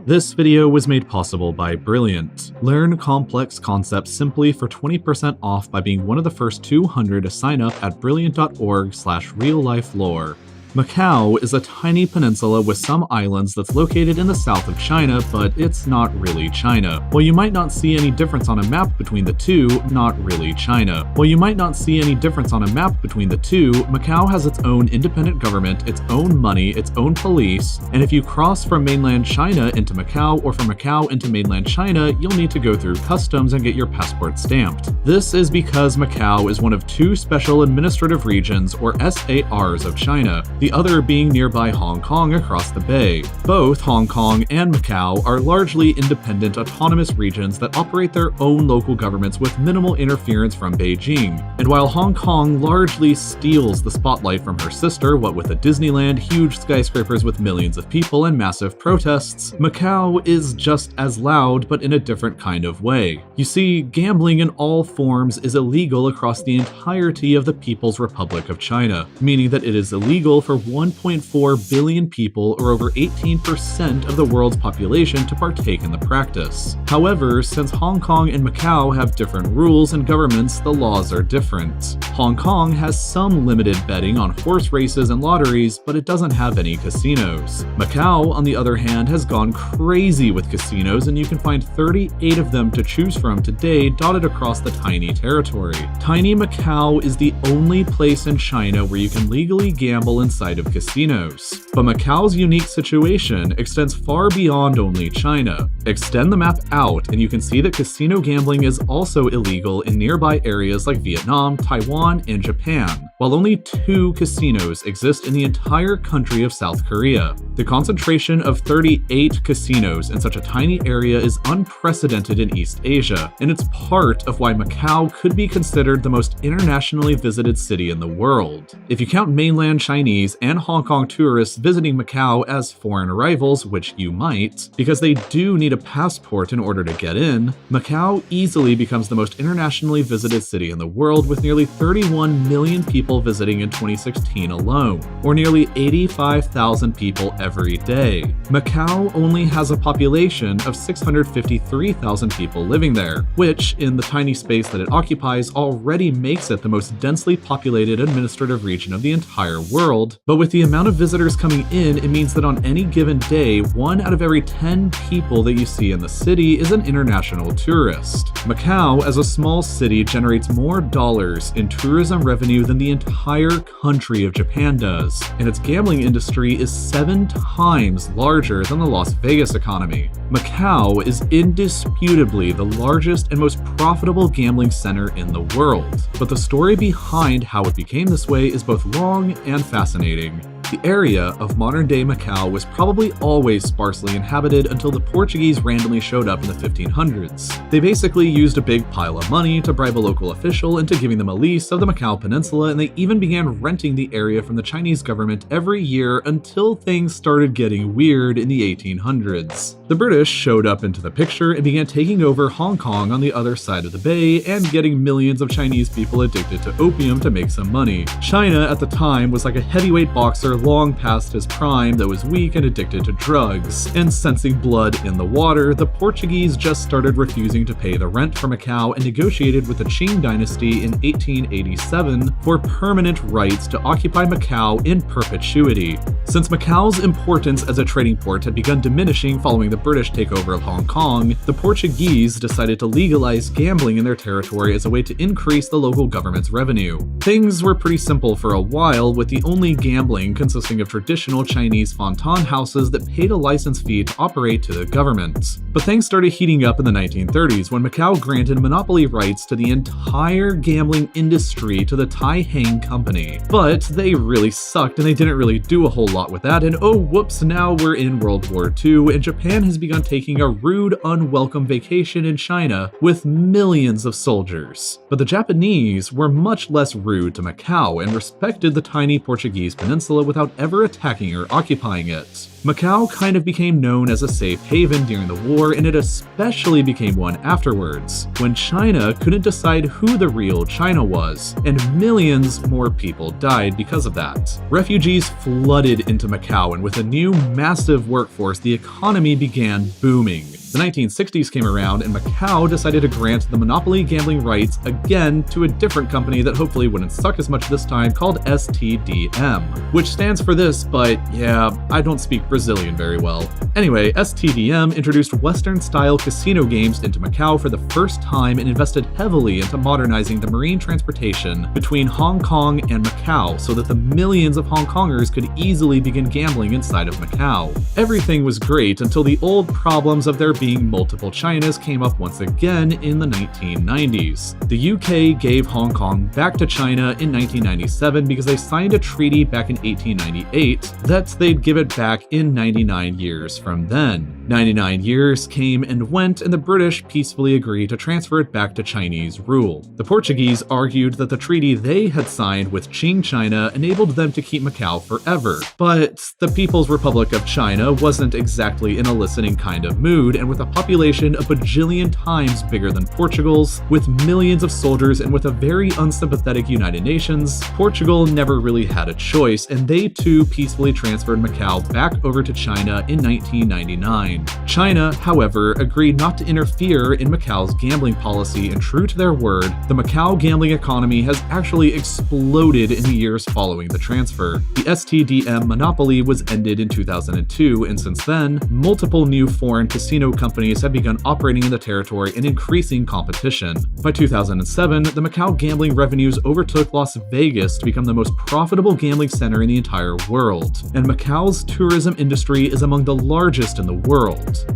This video was made possible by Brilliant. Learn complex concepts simply for 20% off by being one of the first 200 to sign up at brilliant.org/RealLifeLore. Macau is a tiny peninsula with some islands that's located in the south of China, but it's not really China. While you might not see any difference on a map between the two, not really China. While you might not see any difference on a map between the two, Macau has its own independent government, its own money, its own police, and if you cross from mainland China into Macau or from Macau into mainland China, you'll need to go through customs and get your passport stamped. This is because Macau is one of two special administrative regions, or SARs, of China, the other being nearby Hong Kong across the bay. Both Hong Kong and Macau are largely independent autonomous regions that operate their own local governments with minimal interference from Beijing. And while Hong Kong largely steals the spotlight from her sister, what with a Disneyland, huge skyscrapers with millions of people, and massive protests, Macau is just as loud but in a different kind of way. You see, gambling in all forms is illegal across the entirety of the People's Republic of China, meaning that it is illegal for 1.4 billion people, or over 18% of the world's population, to partake in the practice. However, since Hong Kong and Macau have different rules and governments, the laws are different. Hong Kong has some limited betting on horse races and lotteries, but it doesn't have any casinos. Macau, on the other hand, has gone crazy with casinos, and you can find 38 of them to choose from today, dotted across the tiny territory. Tiny Macau is the only place in China where you can legally gamble inside of casinos. But Macau's unique situation extends far beyond only China. Extend the map out and you can see that casino gambling is also illegal in nearby areas like Vietnam, Taiwan, and Japan, while only 2 casinos exist in the entire country of South Korea. The concentration of 38 casinos in such a tiny area is unprecedented in East Asia, and it's part of why Macau could be considered the most internationally visited city in the world. If you count mainland Chinese and Hong Kong tourists visiting Macau as foreign arrivals, which you might, because they do need a passport in order to get in, Macau easily becomes the most internationally visited city in the world, with nearly 31 million people visiting in 2016 alone, or nearly 85,000 people every day. Macau only has a population of 653,000 people living there, which, in the tiny space that it occupies, already makes it the most densely populated administrative region of the entire world. But with the amount of visitors coming in, it means that on any given day, 1 out of every 10 people that you see in the city is an international tourist. Macau, as a small city, generates more dollars in tourism revenue than the entire country of Japan does, and its gambling industry is 7 times larger than the Las Vegas economy. Macau is indisputably the largest and most profitable gambling center in the world, but the story behind how it became this way is both long and fascinating. The area of modern-day Macau was probably always sparsely inhabited until the Portuguese randomly showed up in the 1500s. They basically used a big pile of money to bribe a local official into giving them a lease of the Macau Peninsula, and they even began renting the area from the Chinese government every year until things started getting weird in the 1800s. The British showed up into the picture and began taking over Hong Kong on the other side of the bay and getting millions of Chinese people addicted to opium to make some money. China at the time was like a heavyweight boxer long past his prime that was weak and addicted to drugs, and sensing blood in the water, the Portuguese just started refusing to pay the rent for Macau and negotiated with the Qing dynasty in 1887 for permanent rights to occupy Macau in perpetuity. Since Macau's importance as a trading port had begun diminishing following the British takeover of Hong Kong, the Portuguese decided to legalize gambling in their territory as a way to increase the local government's revenue. Things were pretty simple for a while, with the only gambling consisting of traditional Chinese fontan houses that paid a license fee to operate to the government. But things started heating up in the 1930s when Macau granted monopoly rights to the entire gambling industry to the Tai Hang Company. But they really sucked and they didn't really do a whole lot with that, and oh whoops, now we're in World War II and Japan has begun taking a rude, unwelcome vacation in China with millions of soldiers. But the Japanese were much less rude to Macau and respected the tiny Portuguese peninsula without ever attacking or occupying it. Macau kind of became known as a safe haven during the war, and it especially became one afterwards, when China couldn't decide who the real China was, and millions more people died because of that. Refugees flooded into Macau, and with a new massive workforce, the economy began booming. The 1960s came around and Macau decided to grant the monopoly gambling rights again to a different company that hopefully wouldn't suck as much this time, called STDM, which stands for this, but yeah, I don't speak Brazilian very well. Anyway, STDM introduced Western-style casino games into Macau for the first time and invested heavily into modernizing the marine transportation between Hong Kong and Macau so that the millions of Hong Kongers could easily begin gambling inside of Macau. Everything was great until the old problems of there being multiple Chinas came up once again in the 1990s. The UK gave Hong Kong back to China in 1997 because they signed a treaty back in 1898 that they'd give it back in 99 years from then. 99 years came and went, and the British peacefully agreed to transfer it back to Chinese rule. The Portuguese argued that the treaty they had signed with Qing China enabled them to keep Macau forever, but the People's Republic of China wasn't exactly in a listening kind of mood, and with a population a bajillion times bigger than Portugal's, with millions of soldiers and with a very unsympathetic United Nations, Portugal never really had a choice, and they too peacefully transferred Macau back over to China in 1999. China, however, agreed not to interfere in Macau's gambling policy, and true to their word, the Macau gambling economy has actually exploded in the years following the transfer. The STDM monopoly was ended in 2002, and since then, multiple new foreign casino companies have begun operating in the territory and increasing competition. By 2007, the Macau gambling revenues overtook Las Vegas to become the most profitable gambling center in the entire world, and Macau's tourism industry is among the largest in the world.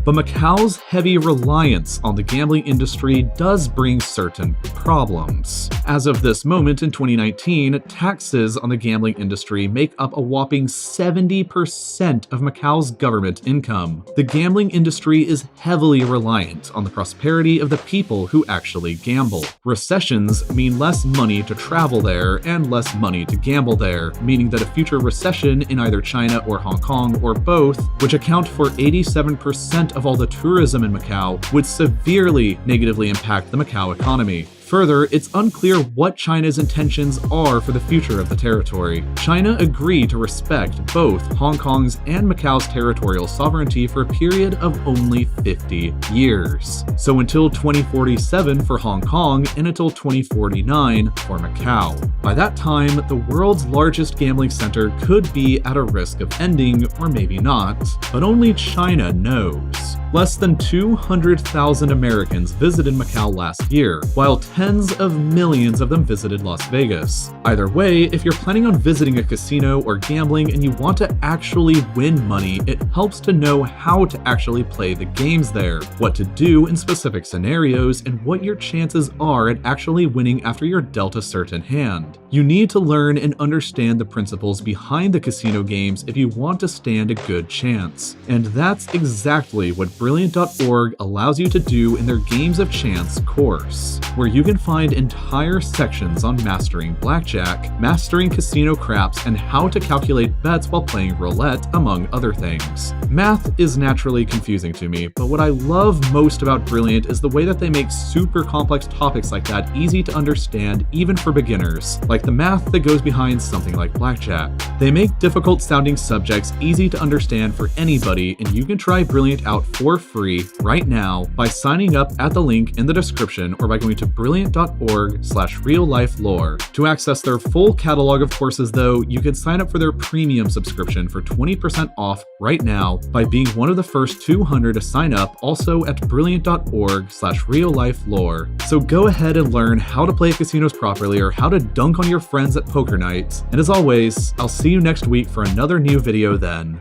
But Macau's heavy reliance on the gambling industry does bring certain problems. As of this moment in 2019, taxes on the gambling industry make up a whopping 70% of Macau's government income. The gambling industry is heavily reliant on the prosperity of the people who actually gamble. Recessions mean less money to travel there and less money to gamble there, meaning that a future recession in either China or Hong Kong or both, which account for 87% of all the tourism in Macau, would severely negatively impact the Macau economy. Further, it's unclear what China's intentions are for the future of the territory. China agreed to respect both Hong Kong's and Macau's territorial sovereignty for a period of only 50 years. So until 2047 for Hong Kong and until 2049 for Macau. By that time, the world's largest gambling center could be at a risk of ending, or maybe not, but only China knows. Less than 200,000 Americans visited Macau last year, while tens of millions of them visited Las Vegas. Either way, if you're planning on visiting a casino or gambling and you want to actually win money, it helps to know how to actually play the games there, what to do in specific scenarios, and what your chances are at actually winning after you're dealt a certain hand. You need to learn and understand the principles behind the casino games if you want to stand a good chance. And that's exactly what Brilliant.org allows you to do in their Games of Chance course, where you can find entire sections on mastering blackjack, mastering casino craps, and how to calculate bets while playing roulette, among other things. Math is naturally confusing to me, but what I love most about Brilliant is the way that they make super complex topics like that easy to understand even for beginners, like the math that goes behind something like blackjack. They make difficult sounding subjects easy to understand for anybody, and you can try Brilliant out for free right now by signing up at the link in the description or by going to brilliant.org/RealLifeLore. To access their full catalog of courses though, you can sign up for their premium subscription for 20% off right now by being one of the first 200 to sign up, also at brilliant.org/RealLifeLore. So go ahead and learn how to play casinos properly or how to dunk on your friends at poker night. And as always, I'll see you next week for another new video then.